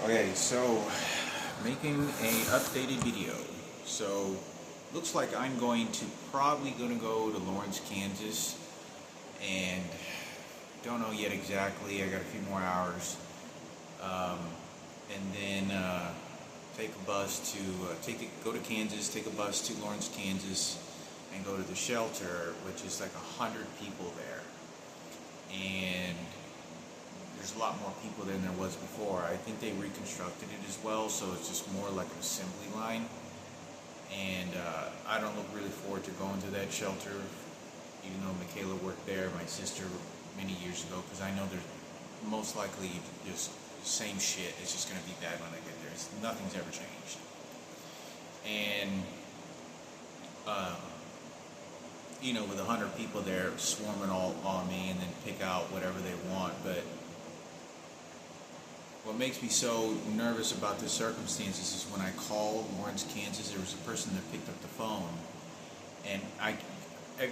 Okay, so making a updated video. So looks like I'm probably gonna go to Lawrence, Kansas, and don't know yet exactly. I got a few more hours, and then take a bus to go to Kansas, take a bus to Lawrence, Kansas, and go to the shelter, which is like 100 people there, and there's a lot more people than there was before. I think they reconstructed it as well, so it's just more like an assembly line. And I don't look really forward to going to that shelter, even though Michaela worked there, my sister, many years ago, because I know there's most likely just the same shit. It's just going to be bad when I get there. Nothing's ever changed. And with 100 people there swarming all on me, and then pick out whatever they want, but what makes me so nervous about this circumstances is when I called Lawrence, Kansas, there was a person that picked up the phone, and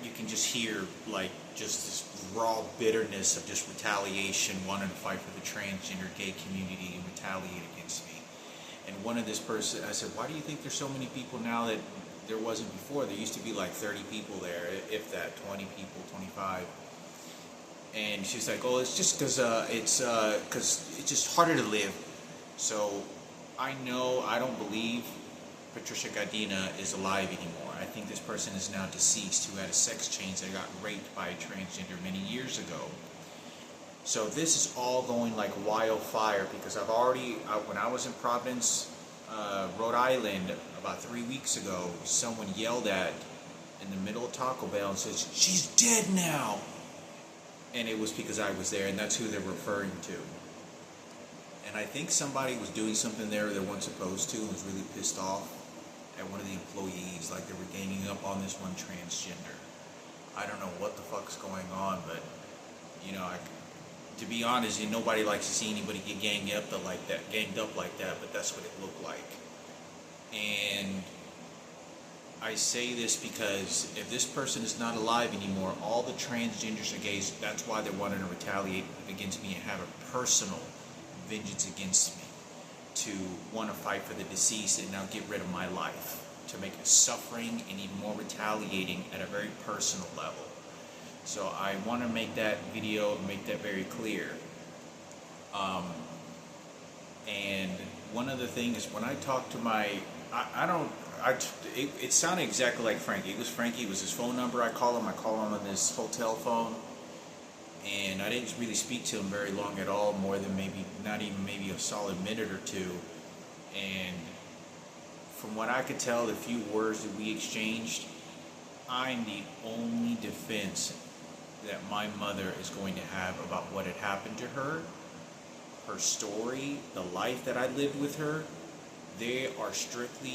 you can just hear like just this raw bitterness of just retaliation, wanting to fight for the transgender gay community and retaliate against me. And one of this person, I said, why do you think there's so many people now that there wasn't before? There used to be like 30 people there, if that, 20 people, 25. And she's like, oh, it's just because it's just harder to live. So I don't believe Patricia Gardina is alive anymore. I think this person is now deceased, who had a sex change that got raped by a transgender many years ago. So this is all going like wildfire, because when I was in Providence, Rhode Island, about 3 weeks ago, someone yelled at in the middle of Taco Bell and says, she's dead now. And it was because I was there, and that's who they're referring to. And I think somebody was doing something there they weren't supposed to, and was really pissed off at one of the employees, like they were ganging up on this one transgender. I don't know what the fuck's going on, but to be honest, nobody likes to see anybody get ganged up like that, but that's what it looked like. And I say this because if this person is not alive anymore, all the transgenders are gays. That's why they're wanting to retaliate against me and have a personal vengeance against me, to want to fight for the deceased and now get rid of my life, to make it suffering and even more retaliating at a very personal level. So I want to make that video, make that very clear. And one other thing is, when I talk to it sounded exactly like Frankie. It was Frankie. It was his phone number. I call him on this hotel phone, and I didn't really speak to him very long at all, more than not even a solid minute or two. And from what I could tell, the few words that we exchanged, I'm the only defense that my mother is going to have about what had happened to her, her story, the life that I lived with her. They are strictly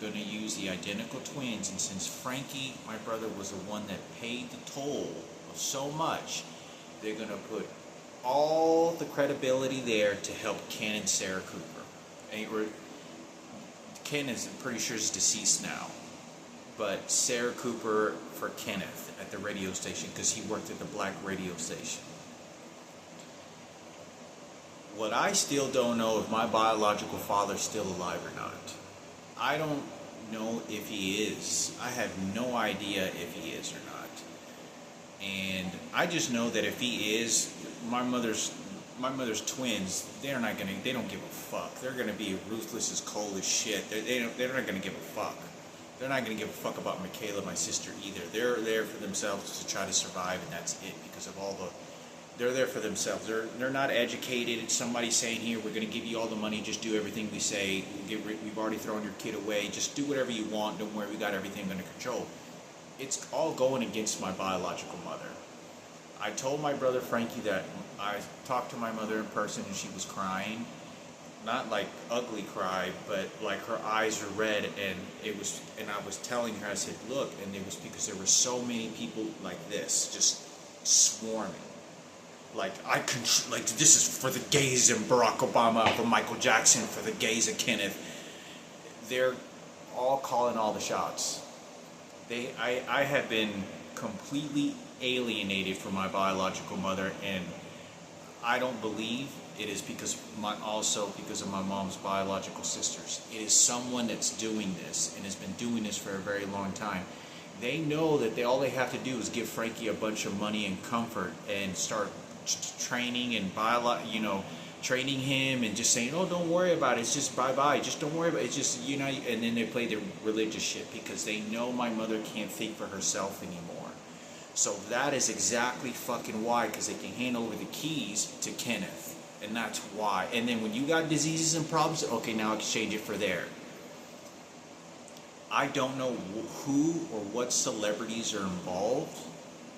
going to use the identical twins, and since Frankie, my brother, was the one that paid the toll of so much, they're going to put all the credibility there to help Ken and Sarah Cooper. Ken is pretty sure is deceased now, but Sarah Cooper for Kenneth at the radio station, because he worked at the black radio station. What I still don't know, if my biological father's still alive or not. I don't know if he is. I have no idea if he is or not. And I just know that if he is, my mother's twins, they don't give a fuck. They're gonna be ruthless, as cold as shit. They're not gonna give a fuck. They're not gonna give a fuck about Michaela, my sister, either. They're there for themselves to try to survive, and that's it, because of all the. They're there for themselves. They're not educated. It's somebody saying, here, we're going to give you all the money, just do everything we say. We've already thrown your kid away. Just do whatever you want. Don't worry, we got everything under control. It's all going against my biological mother. I told my brother Frankie that I talked to my mother in person, and she was crying. Not like ugly cry, but like her eyes are red, and I was telling her, I said, look, and it was because there were so many people like this, just swarming. This is for the gays of Barack Obama, for Michael Jackson, for the gays of Kenneth. They're all calling all the shots. I have been completely alienated from my biological mother, and I don't believe It is also because of my mom's biological sisters. It is someone that's doing this and has been doing this for a very long time. They know that all they have to do is give Frankie a bunch of money and comfort and start training and training him and just saying, oh, don't worry about it. It's just bye-bye. Just don't worry about it. It's just, and then they play their religious shit because they know my mother can't think for herself anymore. So that is exactly fucking why, because they can hand over the keys to Kenneth. And that's why. And then when you got diseases and problems, okay, now exchange it for there. I don't know who or what celebrities are involved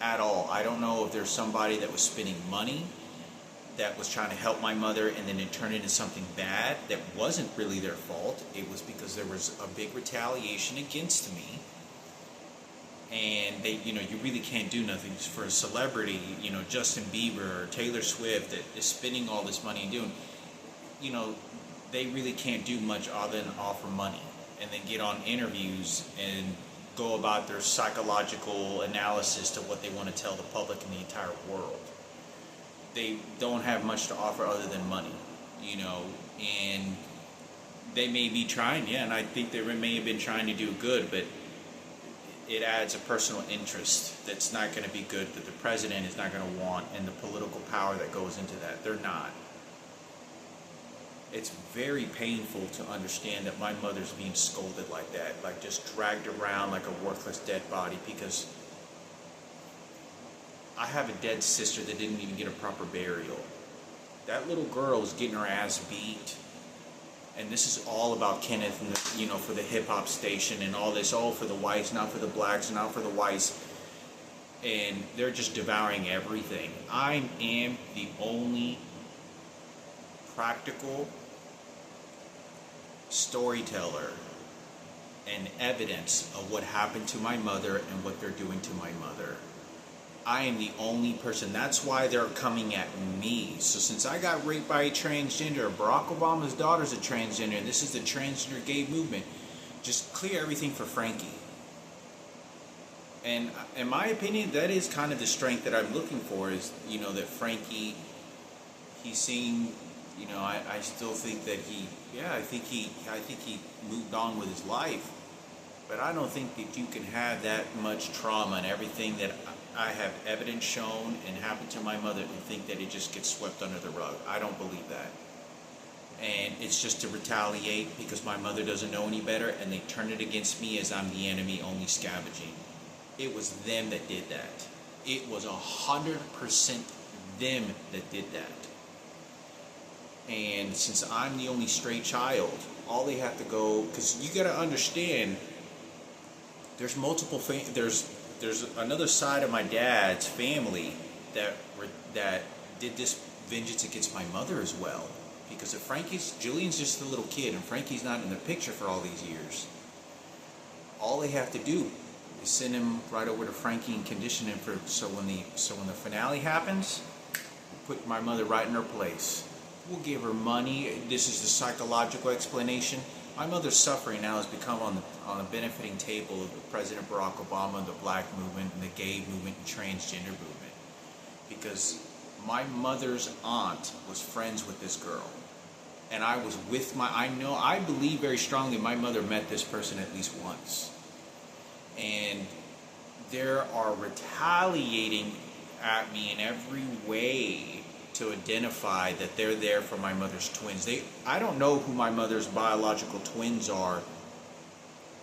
at all. I don't know if there's somebody that was spending money that was trying to help my mother and then it turned into something bad that wasn't really their fault. It was because there was a big retaliation against me. And they, you really can't do nothing for a celebrity, Justin Bieber or Taylor Swift that is spending all this money and doing, they really can't do much other than offer money and then get on interviews and go about their psychological analysis to what they want to tell the public and the entire world. They don't have much to offer other than money, and they may be trying, and I think they may have been trying to do good, but it adds a personal interest that's not going to be good, that the president is not going to want, and the political power that goes into that. They're not. It's very painful to understand that my mother's being scolded like that, like just dragged around like a worthless dead body, because I have a dead sister that didn't even get a proper burial. That little girl was getting her ass beat. And this is all about Kenneth and for the hip-hop station and all this, all for the whites, not for the blacks, not for the whites. And they're just devouring everything. I am the only practical storyteller and evidence of what happened to my mother and what they're doing to my mother. I am the only person. That's why they're coming at me. So since I got raped by a transgender, Barack Obama's daughter's a transgender, and this is the transgender gay movement, just clear everything for Frankie. And in my opinion, that is kind of the strength that I'm looking for, is, that Frankie, he's seeing, I still think that I think he moved on with his life. But I don't think that you can have that much trauma and everything that I have evidence shown and happened to my mother and think that it just gets swept under the rug. I don't believe that. And it's just to retaliate because my mother doesn't know any better, and they turn it against me as I'm the enemy only scavenging. It was them that did that. It was 100% them that did that. And since I'm the only stray child, all they have to go, because you got to understand, there's multiple there's another side of my dad's family that did this vengeance against my mother as well. Because if Julian's just a little kid and Frankie's not in the picture for all these years, all they have to do is send him right over to Frankie and condition him so when the finale happens, we'll put my mother right in her place. We'll give her money. This is the psychological explanation. My mother's suffering now has become on the benefiting table of President Barack Obama, the black movement, and the gay movement, and transgender movement. Because my mother's aunt was friends with this girl. And I was with I believe very strongly my mother met this person at least once. And they are retaliating at me in every way to identify that they're there for my mother's twins. I don't know who my mother's biological twins are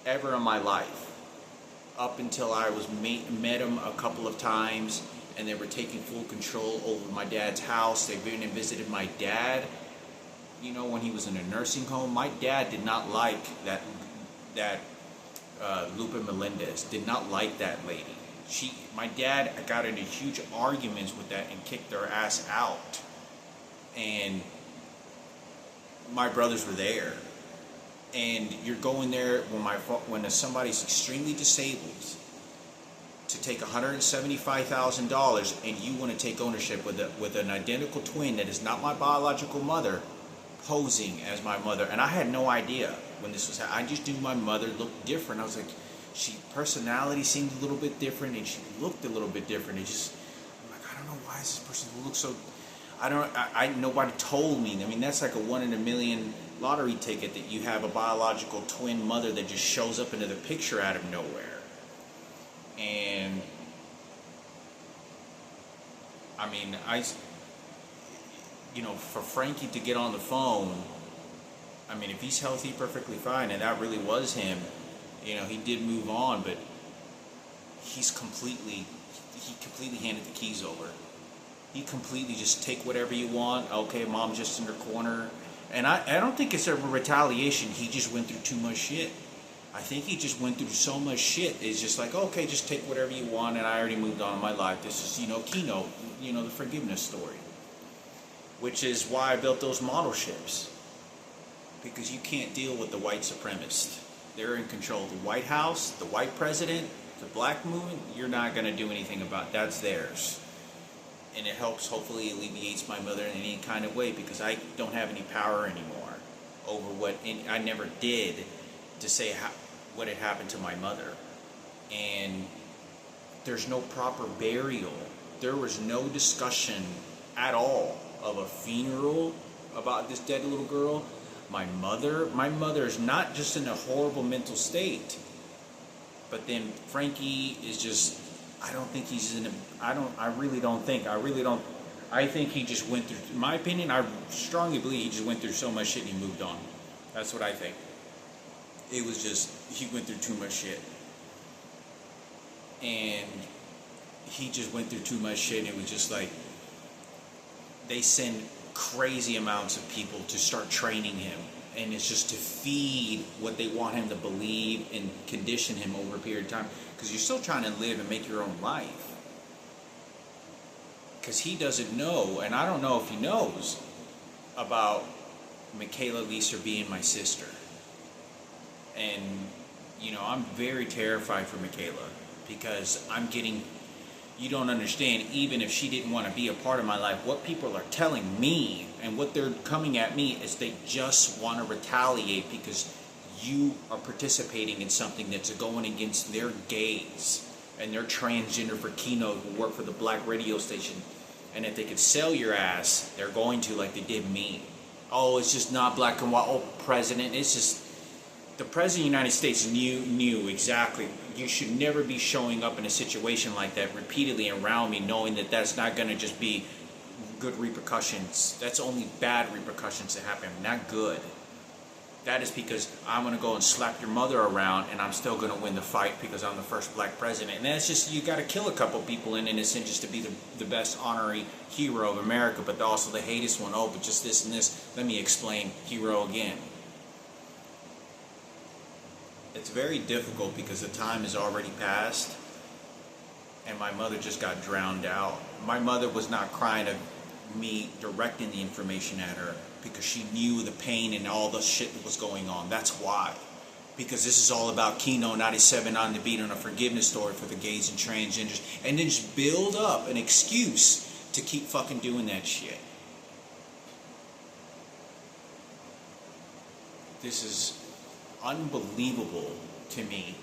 ever in my life. Up until I met them a couple of times, and they were taking full control over my dad's house. They've been and visited my dad, when he was in a nursing home. My dad did not like that Lupe Melendez, did not like that lady. My dad got into huge arguments with that and kicked their ass out. And my brothers were there. And you're going there when somebody's extremely disabled to take $175,000, and you want to take ownership with an identical twin that is not my biological mother, posing as my mother. And I had no idea when this was happening. I just knew my mother looked different. I was like, personality seemed a little bit different, and she looked a little bit different. I'm like, I don't know why does this person look so. Nobody told me. I mean, that's like a 1 in a million lottery ticket that you have a biological twin mother that just shows up into the picture out of nowhere. And I mean, for Frankie to get on the phone, I mean, if he's healthy, perfectly fine, and that really was him, he did move on, but he completely handed the keys over. He completely just take whatever you want. Okay, mom's just in her corner. And I don't think it's ever retaliation. He just went through too much shit. I think he just went through so much shit. It's just like, okay, just take whatever you want, and I already moved on in my life. This is, Keynote, the forgiveness story. Which is why I built those model ships. Because you can't deal with the white supremacists. They're in control. The White House, the white president, the black movement, you're not going to do anything about it. That's theirs. And it helps, hopefully alleviates my mother in any kind of way, because I don't have any power anymore over what I never did to say what had happened to my mother. And there's no proper burial. There was no discussion at all of a funeral about this dead little girl. My mother is not just in a horrible mental state, but then Frankie is just, I don't think he's in a, I think he just went through, in my opinion, I strongly believe he just went through so much shit and he moved on. That's what I think. It was just, he went through too much shit. And he just went through too much shit, and it was just like, they send crazy amounts of people to start training him, and it's just to feed what they want him to believe and condition him over a period of time, because you're still trying to live and make your own life. Because he doesn't know, and I don't know if he knows about Michaela Lisa being my sister. And I'm very terrified for Michaela, because you don't understand, even if she didn't want to be a part of my life, what people are telling me and what they're coming at me is they just want to retaliate because you are participating in something that's going against their gaze, and they're transgender for Keynote who work for the black radio station, and if they could sell your ass, they're going to, like they did me. Oh, it's just not black and white. Oh, president, it's just, the president of the United States knew exactly. You should never be showing up in a situation like that repeatedly around me, knowing that that's not going to just be good repercussions. That's only bad repercussions that happen, not good. That is because I'm going to go and slap your mother around, and I'm still going to win the fight because I'm the first black president. And that's just, you got to kill a couple people in innocent just to be the best honorary hero of America, but also the hatest one. Oh, but just this and this. Let me explain hero again. It's very difficult because the time has already passed, and my mother just got drowned out. My mother was not crying at me directing the information at her because she knew the pain and all the shit that was going on. That's why. Because this is all about Keynote 97 on the beat, on a forgiveness story for the gays and transgenders, and then just build up an excuse to keep fucking doing that shit. This is unbelievable to me,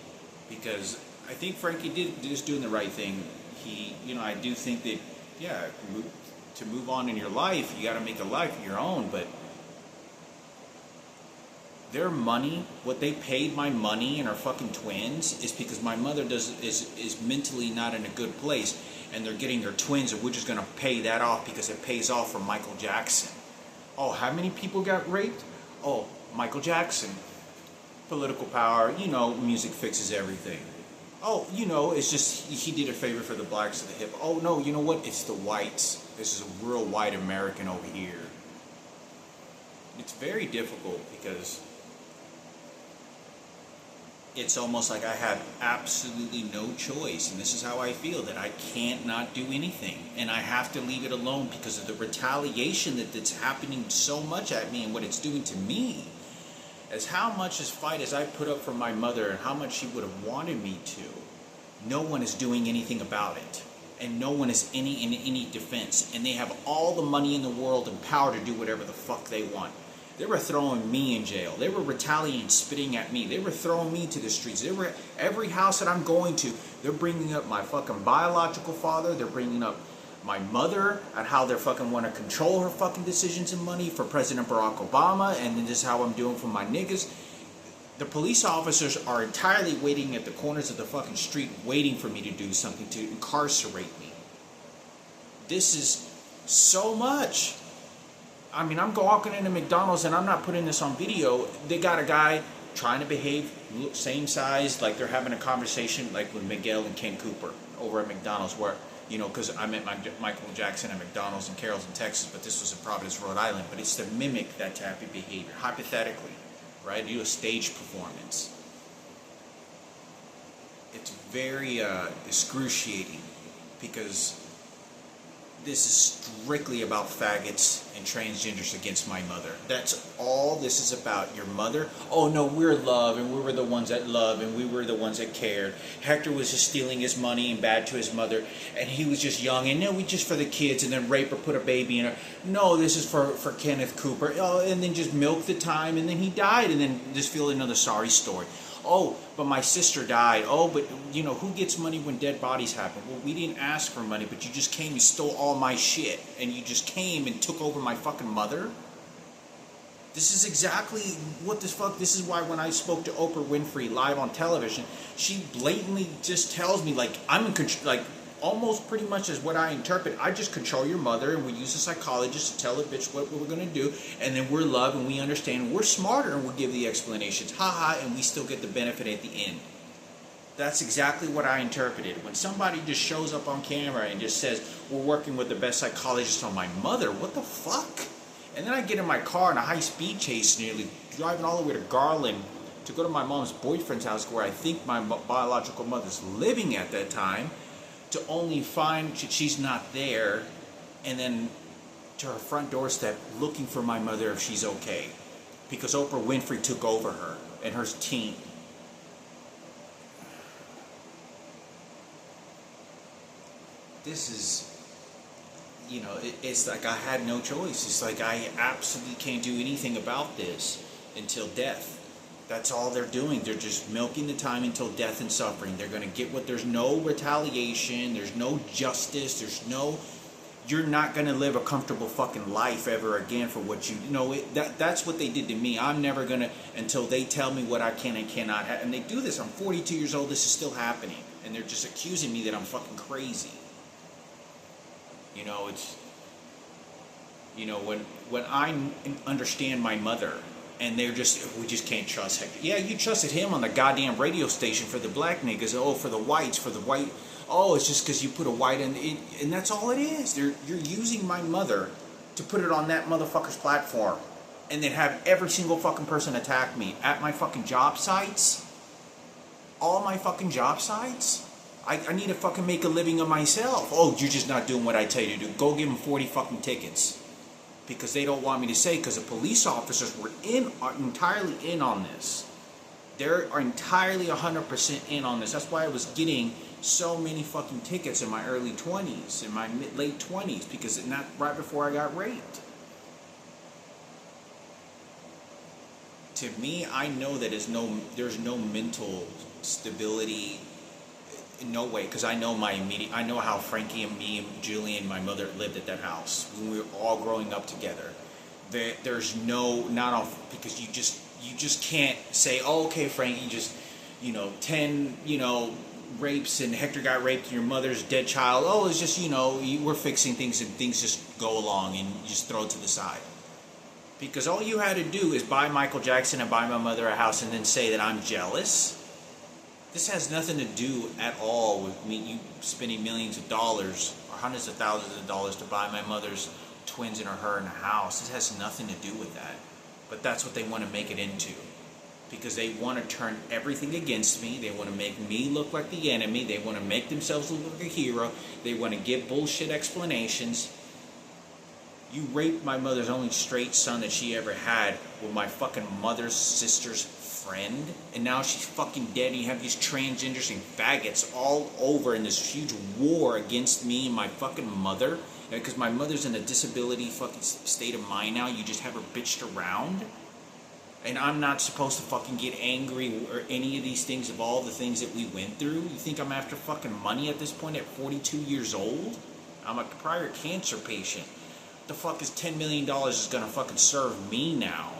because I think Frankie is doing the right thing. I do think that, to move on in your life, you got to make a life of your own, but their money, what they paid my money and our fucking twins, is because my mother is mentally not in a good place, and they're getting her twins, and we're just going to pay that off because it pays off for Michael Jackson. Oh, how many people got raped? Oh, Michael Jackson. Political power, music fixes everything. Oh, it's just, he did a favor for the blacks of the hip. Oh, no, you know what? It's the whites. This is a real white American over here. It's very difficult because it's almost like I have absolutely no choice, and this is how I feel, that I can't not do anything, and I have to leave it alone because of the retaliation that's happening so much at me and what it's doing to me. As how much as fight as I put up for my mother and how much she would have wanted me to, no one is doing anything about it. And no one is in any defense. And they have all the money in the world and power to do whatever the fuck they want. They were throwing me in jail. They were retaliating, spitting at me. They were throwing me to the streets. Every house that I'm going to, they're bringing up my fucking biological father. They're bringing up my mother and how they fucking want to control her fucking decisions and money for President Barack Obama, and then this is how I'm doing for my niggas. The police officers are entirely waiting at the corners of the fucking street waiting for me to do something to incarcerate me. This is so much. I mean, I'm walking into McDonald's and I'm not putting this on video. They got a guy trying to behave, same size, like they're having a conversation like with Miguel and Ken Cooper over at McDonald's, where, you know, because I met Michael Jackson at McDonald's in Carrollton, Texas, but this was in Providence, Rhode Island. But it's to mimic that type of behavior, hypothetically, right? Do a stage performance. It's very excruciating, because this is strictly about faggots and transgenders against my mother. That's all this is about. Your mother? Oh no, we're love, and we were the ones that love, and we were the ones that cared. Hector was just stealing his money and bad to his mother, and he was just young, and no, we just for the kids, and then rape or put a baby in her. No, this is for Kenneth Cooper. Oh, and then just milk the time, and then he died, and then just feel another sorry story. Oh, but my sister died. Oh, but, you know, who gets money when dead bodies happen? Well, we didn't ask for money, but you just came and stole all my shit. And you just came and took over my fucking mother? This is exactly what this fuck... This is why when I spoke to Oprah Winfrey live on television, she blatantly just tells me, like, I'm in control... Like, almost pretty much as what I interpret. I just control your mother, and we use a psychologist to tell a bitch what we're going to do, and then we're love, and we understand, we're smarter, and we'll give the explanations, haha, and we still get the benefit at the end. That's exactly what I interpreted. When somebody just shows up on camera and just says, we're working with the best psychologist on my mother, what the fuck? And then I get in my car in a high-speed chase, nearly driving all the way to Garland to go to my mom's boyfriend's house, where I think my biological mother's living at that time, to only find she's not there, and then to her front doorstep looking for my mother if she's okay, because Oprah Winfrey took over her and her team. This is, you know, it's like I had no choice. It's like I absolutely can't do anything about this until death. That's all they're doing. They're just milking the time until death and suffering. They're going to get what... There's no retaliation. There's no justice. There's no... You're not going to live a comfortable fucking life ever again for what you... That's what they did to me. I'm never going to... Until they tell me what I can and cannot have. And they do this. I'm 42 years old. This is still happening. And they're just accusing me that I'm fucking crazy. You know, it's... You know, when I understand my mother... And they're just, we just can't trust Hector. Yeah, you trusted him on the goddamn radio station for the black niggas. Oh, for the whites, for the white. Oh, it's just because you put a white in it. And that's all it is. You're using my mother to put it on that motherfucker's platform. And then have every single fucking person attack me at my fucking job sites. All my fucking job sites. I need to fucking make a living of myself. Oh, you're just not doing what I tell you to do. Go give them 40 fucking tickets. Because they don't want me to say, because the police officers are entirely in on this. They're entirely 100% in on this. That's why I was getting so many fucking tickets in my early 20s, in my late 20s, because it's not right before I got raped. To me, I know that there's no mental stability. No way, because I know I know how Frankie and me and Julie and my mother lived at that house when we were all growing up together. There's no, not off, because you just can't say, oh, okay, Frankie, just, 10, rapes, and Hector got raped, and your mother's dead child. Oh, it's just, we're fixing things, and things just go along, and you just throw it to the side. Because all you had to do is buy Michael Jackson and buy my mother a house, and then say that I'm jealous. This has nothing to do at all with me, you spending millions of dollars or hundreds of thousands of dollars to buy my mother's twins and her in a house. This has nothing to do with that. But that's what they want to make it into. Because they want to turn everything against me. They want to make me look like the enemy. They want to make themselves look like a hero. They want to give bullshit explanations. You raped my mother's only straight son that she ever had with my fucking mother's sister's friend, and now she's fucking dead, and you have these transgenders and faggots all over in this huge war against me and my fucking mother, because my mother's in a disability fucking state of mind now. You just have her bitched around, and I'm not supposed to fucking get angry or any of these things, of all the things that we went through. You think I'm after fucking money at this point at 42 years old? I'm a prior cancer patient. The fuck is $10 million is gonna fucking serve me now?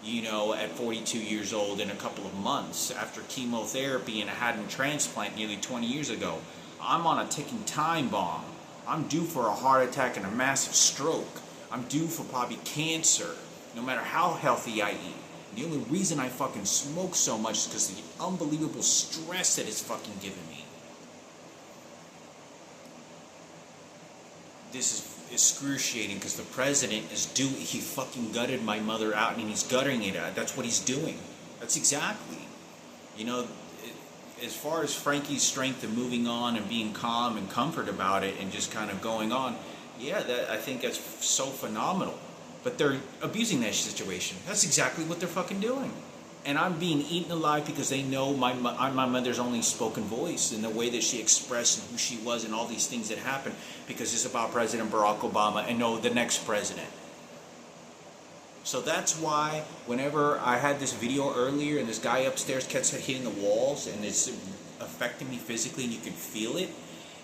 You know, at 42 years old in a couple of months after chemotherapy and I had a transplant nearly 20 years ago. I'm on a ticking time bomb. I'm due for a heart attack and a massive stroke. I'm due for probably cancer, no matter how healthy I eat. The only reason I fucking smoke so much is because of the unbelievable stress that it's fucking giving me. This is excruciating because the president he fucking gutted my mother out and he's guttering it out. That's what he's doing. That's exactly. You know, as far as Frankie's strength and moving on and being calm and comfort about it and just kind of going on, yeah, I think that's so phenomenal. But they're abusing that situation. That's exactly what they're fucking doing. And I'm being eaten alive because they know I'm my mother's only spoken voice and the way that she expressed and who she was and all these things that happened because it's about President Barack Obama and no, the next president. So that's why whenever I had this video earlier and this guy upstairs kept hitting the walls and it's affecting me physically and you can feel it,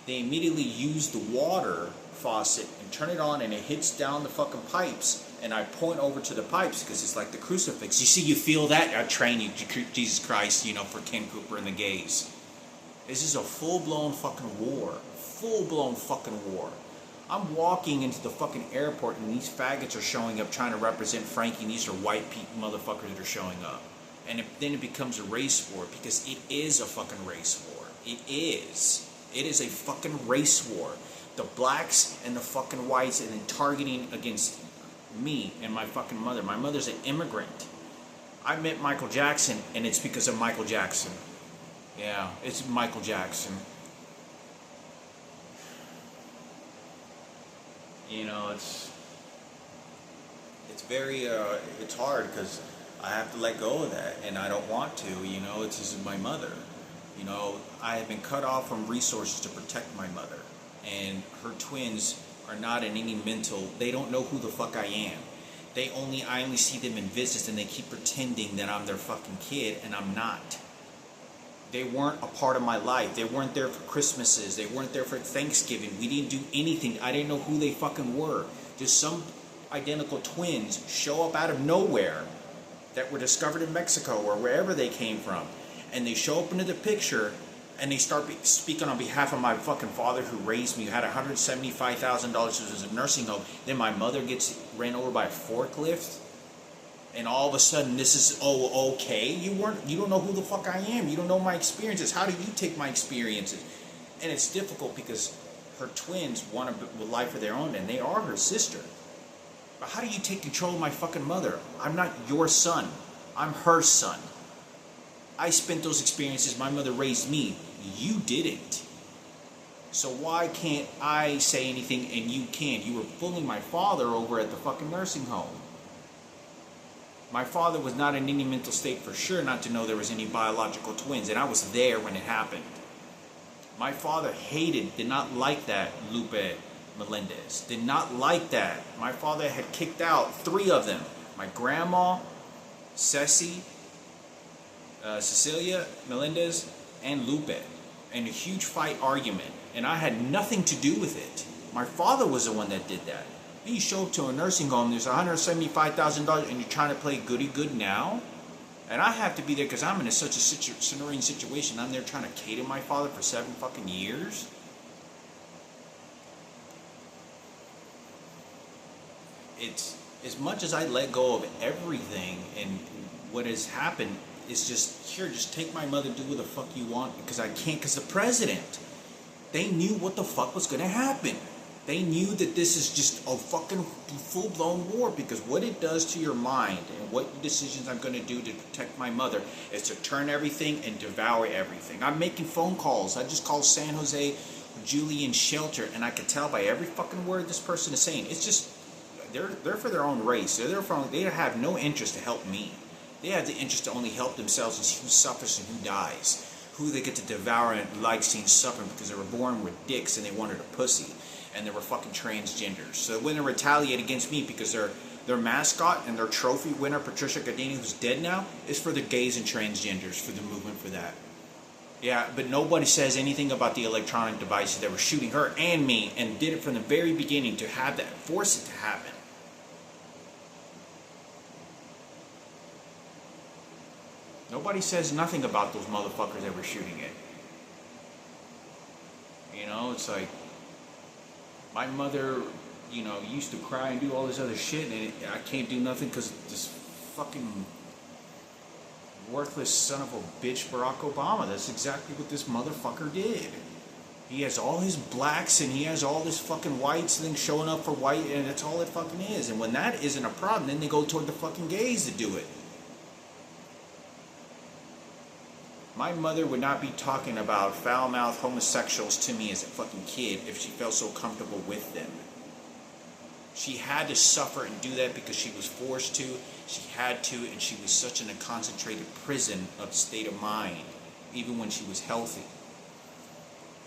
they immediately use the water faucet and turn it on and it hits down the fucking pipes and I point over to the pipes because it's like the crucifix. You see, you feel that? I train you, Jesus Christ, you know, for Ken Cooper and the gays. This is a full-blown fucking war. Full-blown fucking war. I'm walking into the fucking airport and these faggots are showing up trying to represent Frankie and these are white people, motherfuckers that are showing up. And then it becomes a race war because it is a fucking race war. It is. It is a fucking race war. The blacks and the fucking whites and then targeting against me and my fucking mother. My mother's an immigrant. I met Michael Jackson and it's because of Michael Jackson. Yeah, it's Michael Jackson. You know, it's very, it's hard because I have to let go of that and I don't want to, you know, it's just my mother. You know, I have been cut off from resources to protect my mother. And her twins are not in any mental, they don't know who the fuck I am. I only see them in visits and they keep pretending that I'm their fucking kid and I'm not. They weren't a part of my life. They weren't there for Christmases. They weren't there for Thanksgiving. We didn't do anything. I didn't know who they fucking were. Just some identical twins show up out of nowhere that were discovered in Mexico or wherever they came from. And they show up into the picture and they start speaking on behalf of my fucking father who raised me, who had $175,000 as a nursing home. Then my mother gets ran over by a forklift. And all of a sudden, this is, oh, okay. You don't know who the fuck I am. You don't know my experiences. How do you take my experiences? And it's difficult because her twins want a life of their own, and they are her sister. But how do you take control of my fucking mother? I'm not your son. I'm her son. I spent those experiences. My mother raised me. You didn't. So why can't I say anything and you can't? You were fooling my father over at the fucking nursing home. My father was not in any mental state for sure not to know there was any biological twins, and I was there when it happened. My father did not like that, Lupe Melendez. Did not like that. My father had kicked out 3 of them. My grandma, Cecilia Melendez, and Lupe. And a huge fight argument. And I had nothing to do with it. My father was the one that did that. You show up to a nursing home, there's $175,000 and you're trying to play goody good now? And I have to be there because I'm in such a scenario situation. I'm there trying to cater my father for 7 fucking years. It's, as much as I let go of everything and what has happened, it's just, here, just take my mother, do what the fuck you want, because I can't, because the president, they knew what the fuck was going to happen. They knew that this is just a fucking full-blown war because what it does to your mind and what decisions I'm going to do to protect my mother is to turn everything and devour everything. I'm making phone calls. I just called San Jose Julian Shelter and I could tell by every fucking word this person is saying. It's just, they're for their own race. They have no interest to help me. They have the interest to only help themselves and who suffers and who dies. Who they get to devour and like seeing suffering because they were born with dicks and they wanted a pussy. And they were fucking transgenders. So when they retaliate against me because their mascot and their trophy winner, Patricia Gadini, who's dead now, is for the gays and transgenders, for the movement for that. Yeah, but nobody says anything about the electronic devices that were shooting her and me, and did it from the very beginning to have that, force it to happen. Nobody says nothing about those motherfuckers that were shooting it. You know, it's like, my mother, you know, used to cry and do all this other shit, and I can't do nothing because this fucking worthless son of a bitch Barack Obama. That's exactly what this motherfucker did. He has all his blacks and he has all this fucking whites thing showing up for white, and that's all it fucking is. And when that isn't a problem, then they go toward the fucking gays to do it. My mother would not be talking about foul-mouthed homosexuals to me as a fucking kid if she felt so comfortable with them. She had to suffer and do that because she was forced to. She had to, and she was such in a concentrated prison of state of mind, even when she was healthy,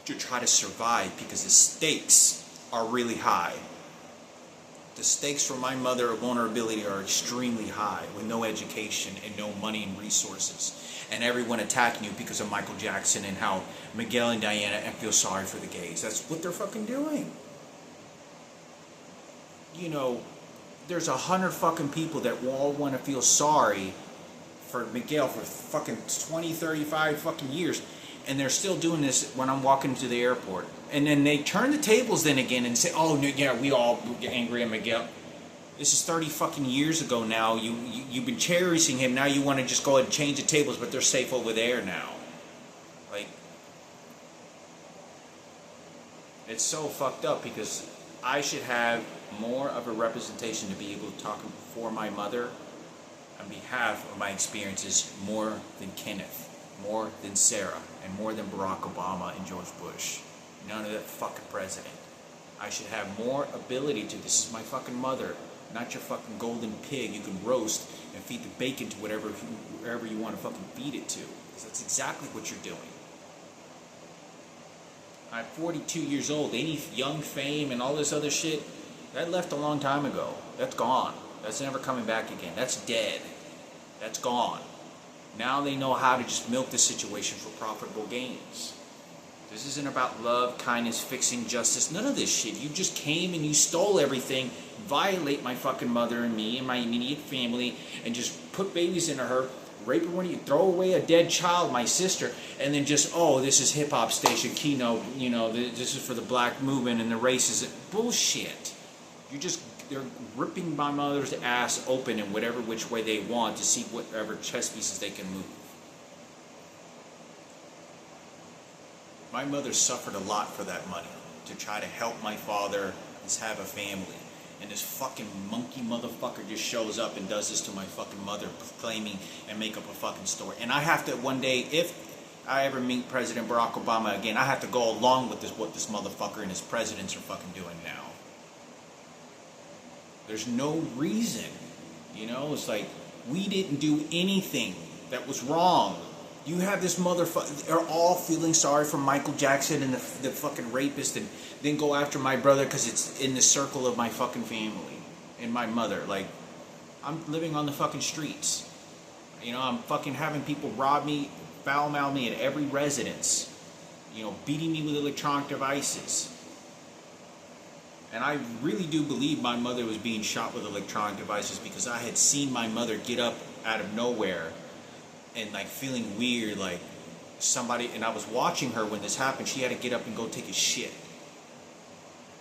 to try to survive because the stakes are really high. The stakes for my mother of vulnerability are extremely high, with no education and no money and resources, and everyone attacking you because of Michael Jackson and how Miguel and Diana and feel sorry for the gays. That's what they're fucking doing. You know, there's 100 fucking people that all want to feel sorry for Miguel for fucking 20, 35 fucking years, and they're still doing this when I'm walking to the airport. And then they turn the tables then again and say, oh, yeah, we all get angry at Miguel. This is 30 fucking years ago now. You've been cherishing him. Now you want to just go ahead and change the tables, but they're safe over there now. Like, it's so fucked up because I should have more of a representation to be able to talk for my mother on behalf of my experiences more than Kenneth, more than Sarah, and more than Barack Obama and George Bush. None of that fucking president. I should have more ability to, this is my fucking mother, not your fucking golden pig you can roast and feed the bacon to wherever you want to fucking feed it to. Because that's exactly what you're doing. I'm 42 years old. Any young fame and all this other shit, that left a long time ago. That's gone. That's never coming back again. That's dead. That's gone. Now they know how to just milk the situation for profitable gains. This isn't about love, kindness, fixing justice, none of this shit. You just came and you stole everything, violate my fucking mother and me and my immediate family, and just put babies into her, rape her when you throw away a dead child, my sister, and then just, oh, this is hip-hop station, keynote, you know, this is for the black movement and the races. Bullshit. They're ripping my mother's ass open in whatever which way they want to see whatever chess pieces they can move. My mother suffered a lot for that money, to try to help my father and have a family. And this fucking monkey motherfucker just shows up and does this to my fucking mother, claiming and make up a fucking story. And I have to, one day, if I ever meet President Barack Obama again, I have to go along with this, what this motherfucker and his presidents are fucking doing now. There's no reason, you know? It's like, we didn't do anything that was wrong. You have this motherfucker, they're all feeling sorry for Michael Jackson and the fucking rapist, and then go after my brother because it's in the circle of my fucking family and my mother. Like, I'm living on the fucking streets. You know, I'm fucking having people rob me, foul-mouth me at every residence. You know, beating me with electronic devices. And I really do believe my mother was being shot with electronic devices because I had seen my mother get up out of nowhere and like feeling weird, like somebody, and I was watching her when this happened. She had to get up and go take a shit.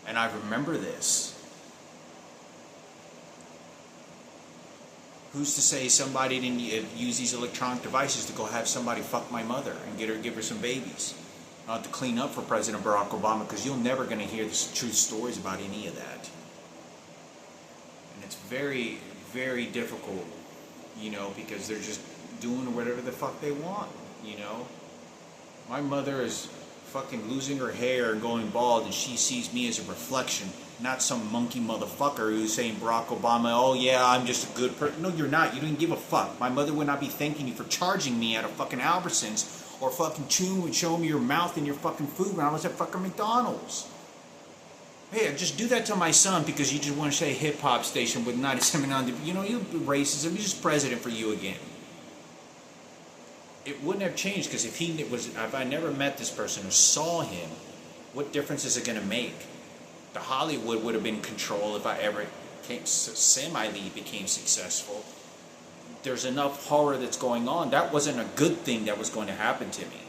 And I remember this. Who's to say somebody didn't use these electronic devices to go have somebody fuck my mother and give her some babies? I'll have to clean up for President Barack Obama because you're never going to hear the true stories about any of that. And it's very, very difficult, you know, because they're just doing whatever the fuck they want, you know. My mother is fucking losing her hair and going bald, and she sees me as a reflection, not some monkey motherfucker who's saying Barack Obama, oh yeah, I'm just a good person. No, you're not. You didn't give a fuck. My mother would not be thanking you for charging me at a fucking Albertsons or fucking chewing and showing me your mouth and your fucking food when I was at fucking McDonald's. Hey, just do that to my son because you just want to say hip-hop station with 97 on the, you know, you racism, you're just president for you again. it wouldn't have changed, because if I never met this person or saw him, what difference is it going to make? The Hollywood would have been control if I ever became successful. There's enough horror that's going on. That wasn't a good thing that was going to happen to me.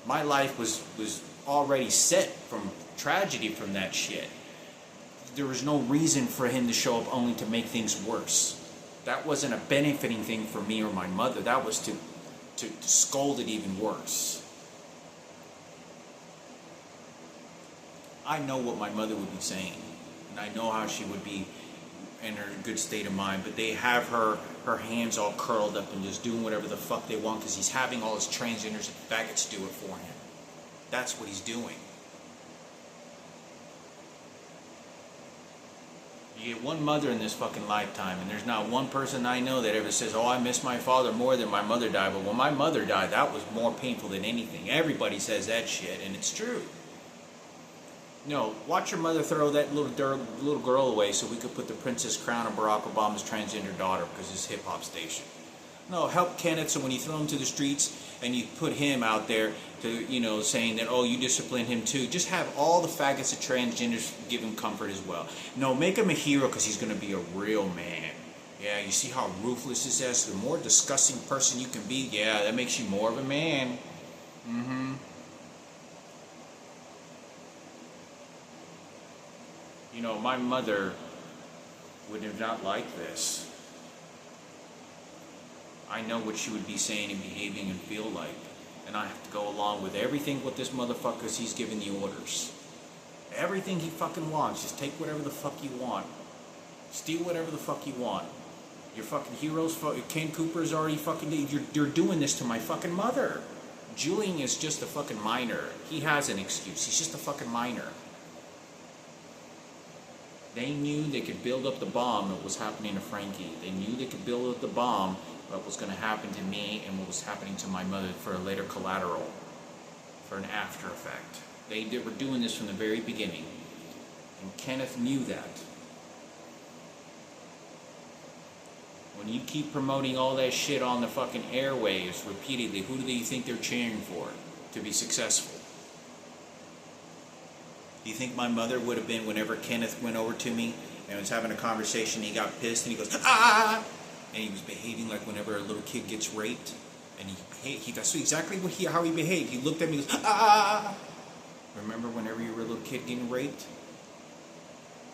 My life was already set from tragedy from that shit. There was no reason for him to show up only to make things worse. That wasn't a benefiting thing for me or my mother. That was to scold it even worse. I know what my mother would be saying, and I know how she would be in her good state of mind, but they have her hands all curled up and just doing whatever the fuck they want, because he's having all his transgenders and faggots do it for him. That's what he's doing. You get one mother in this fucking lifetime, and there's not one person I know that ever says, oh, I miss my father more than my mother died. But when my mother died, that was more painful than anything. Everybody says that shit, and it's true. No, watch your mother throw that little girl away so we could put the princess crown on Barack Obama's transgender daughter because it's hip hop station. No, help Kenneth, so when you throw him to the streets and you put him out there to, saying that, oh, you discipline him too, just have all the faggots of transgenders give him comfort as well. No, make him a hero because he's going to be a real man. Yeah, you see how ruthless this is? The more disgusting person you can be, yeah, that makes you more of a man. My mother would have not liked this. I know what she would be saying and behaving and feel like. And I have to go along with everything what this motherfucker, he's giving the orders. Everything he fucking wants. Just take whatever the fuck you want. Steal whatever the fuck you want. Your fucking heroes, Ken Cooper's already fucking, you're doing this to my fucking mother. Julian is just a fucking minor. He has an excuse. He's just a fucking minor. They knew they could build up the bomb that was happening to Frankie. They knew they could build up the bomb what was going to happen to me and what was happening to my mother for a later collateral, for an after effect. They were doing this from the very beginning. And Kenneth knew that. When you keep promoting all that shit on the fucking airwaves repeatedly, who do you think they're cheering for to be successful? Do you think my mother would have been, whenever Kenneth went over to me and was having a conversation, he got pissed and he goes, ah! And he was behaving like whenever a little kid gets raped. And that's exactly how he behaved. He looked at me and goes, ah! Remember whenever you were a little kid getting raped?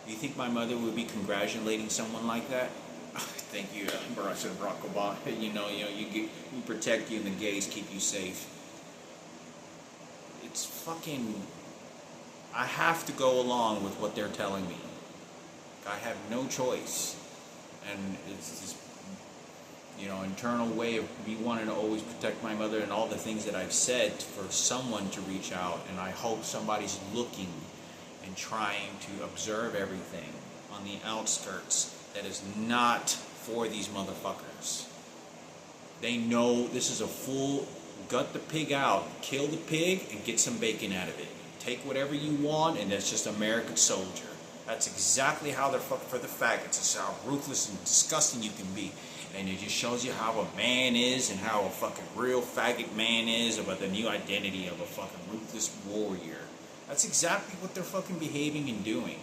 Do you think my mother would be congratulating someone like that? Thank you, Barack Obama. We protect you and the gays keep you safe. It's fucking... I have to go along with what they're telling me. I have no choice. And it's this, internal way of me wanting to always protect my mother and all the things that I've said for someone to reach out. And I hope somebody's looking and trying to observe everything on the outskirts that is not for these motherfuckers. They know this is a full gut the pig out, kill the pig, and get some bacon out of it. Take whatever you want, and that's just American soldier. That's exactly how they're for the faggots. It's how ruthless and disgusting you can be. And it just shows you how a man is and how a fucking real faggot man is, about the new identity of a fucking ruthless warrior. That's exactly what they're fucking behaving and doing.